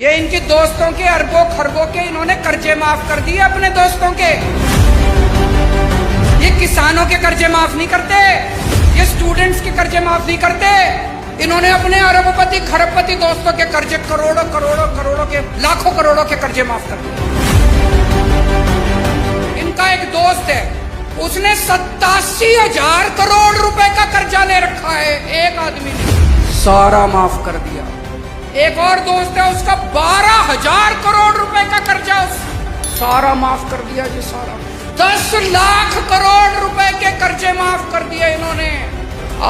ये इनके दोस्तों के अरबों खरबों के इन्होंने कर्जे माफ कर दिए अपने दोस्तों के। ये किसानों के कर्जे माफ नहीं करते, ये स्टूडेंट्स के कर्जे माफ नहीं करते। इन्होंने अपने अरबपति खरबपति दोस्तों के कर्जे करोड़ों करोड़ों करोड़ों के लाखों करोड़ों के कर्जे माफ कर दिए। इनका एक दोस्त है, उसने 87,000 करोड़ रुपए का कर्जा ले रखा है, एक आदमी ने सारा माफ कर दिया। एक और दोस्त है, उसका 12,000 करोड़ रुपए का कर्जा सारा माफ कर दिया जी, सारा 10 लाख करोड़ रुपए के कर्जे माफ कर दिए इन्होंने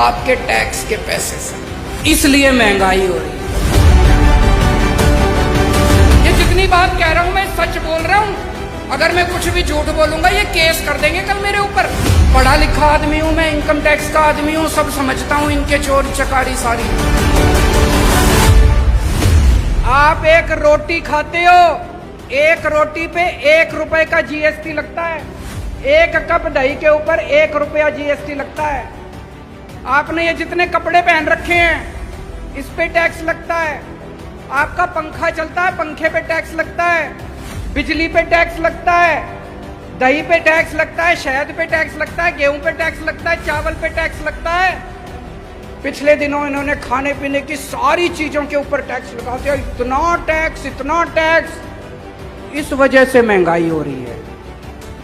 आपके टैक्स के पैसे से। इसलिए महंगाई हो रही है। ये जितनी बात कह रहा हूं मैं सच बोल रहा हूं, अगर मैं कुछ भी झूठ बोलूंगा ये केस कर देंगे कल मेरे ऊपर। पढ़ा लिखा आदमी हूं मैं, इनकम टैक्स का आदमी हूं, सब समझता हूं इनके चोरी चकारी सारी। आप एक रोटी खाते हो, एक रोटी पे 1 रुपए का जीएसटी लगता है, एक कप दही के ऊपर 1 रुपया जीएसटी लगता है। आपने ये जितने कपड़े पहन रखे हैं इस पे टैक्स लगता है। आपका पंखा चलता है, पंखे पे टैक्स लगता है, बिजली पे टैक्स लगता है, दही पे टैक्स लगता है, शहद पे टैक्स लगता है, गेहूं पे टैक्स लगता है, चावल पे टैक्स लगता है। पिछले दिनों इन्होंने खाने पीने की सारी चीजों के ऊपर टैक्स लगा दिया, इतना टैक्स इतना टैक्स। इस वजह से महंगाई हो रही है।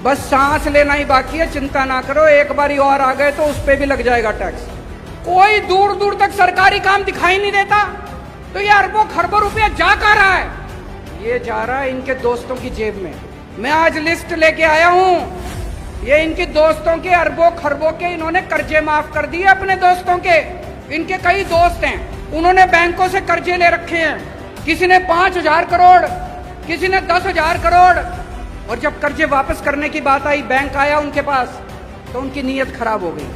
बस सांस लेना ही बाकी है, चिंता ना करो, एक बारी और आ गए तो उस पे भी लग जाएगा टैक्स। कोई दूर दूर तक सरकारी काम दिखाई नहीं देता, तो ये अरबों खरबों रुपया जा कहाँ रहा है? ये जा रहा है इनके दोस्तों की जेब में। मैं आज लिस्ट लेके आया हूं, ये इनके दोस्तों के अरबों खरबों के इन्होंने कर्जे माफ कर दिए अपने दोस्तों के। इनके कई दोस्त हैं, उन्होंने बैंकों से कर्जे ले रखे हैं। किसी ने 5,000 करोड़, किसी ने 10,000 करोड़। और जब कर्जे वापस करने की बात आई, बैंक आया उनके पास, तो उनकी नीयत खराब हो गई।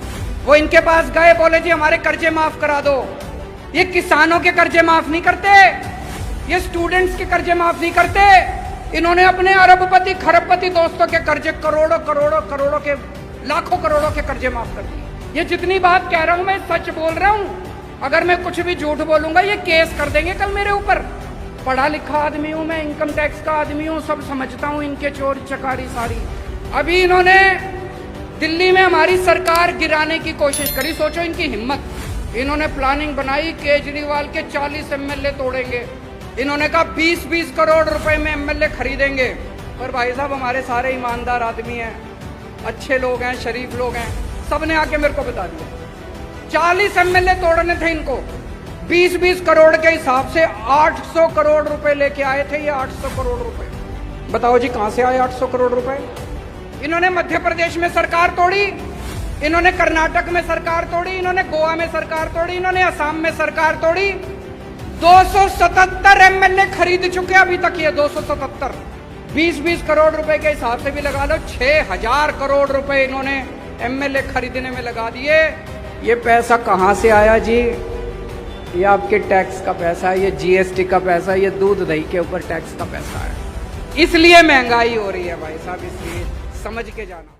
वो इनके पास गए, बोले जी हमारे कर्जे माफ करा दो। ये किसानों के कर्जे माफ नहीं करते, ये स्टूडेंट्स के कर्जे माफ नहीं करते। इन्होंने अपने अरबपति खरबपति दोस्तों के कर्जे करोड़ों करोड़ों करोड़ों के लाखों करोड़ों के कर्जे माफ कर दिए। ये जितनी बात कह रहा हूं मैं सच बोल रहा हूं, अगर मैं कुछ भी झूठ बोलूंगा ये केस कर देंगे कल मेरे ऊपर। पढ़ा लिखा आदमी हूं मैं, इनकम टैक्स का आदमी हूं, सब समझता हूं इनके चोरी चकारी सारी। अभी इन्होंने दिल्ली में हमारी सरकार गिराने की कोशिश करी, सोचो इनकी हिम्मत। इन्होंने प्लानिंग बनाई, केजरीवाल के 40 एमएलए तोड़ेंगे। इन्होंने कहा 20-20 करोड़ रुपए में एमएलए खरीदेंगे। और भाई साहब हमारे सारे ईमानदार आदमी हैं, अच्छे लोग हैं, शरीफ लोग हैं, सबने आके मेरे को बता दिया 40 एमएलए तोड़ने थे इनको। 20-20 करोड़ के हिसाब से 800 करोड़ रुपए लेके आए थे ये। 800 करोड़ रुपए बताओ जी कहां से आए 800 करोड़ रुपए? इन्होंने मध्य प्रदेश में सरकार तोड़ी, इन्होंने कर्नाटक में सरकार तोड़ी, इन्होंने गोवा में सरकार तोड़ी, इन्होंने असम में सरकार तोड़ी। 277 एमएलए खरीद चुके अभी तक ये, 277। 20-20 करोड़ रुपए के हिसाब से भी लगा लो, 6,000 करोड़ रुपए इन्होंने एमएलए खरीदने में लगा दिए। ये पैसा कहां से आया जी? ये आपके टैक्स का पैसा है, ये जीएसटी का पैसा है, ये दूध दही के ऊपर टैक्स का पैसा है। इसलिए महंगाई हो रही है भाई साहब, इसलिए समझ के जाना।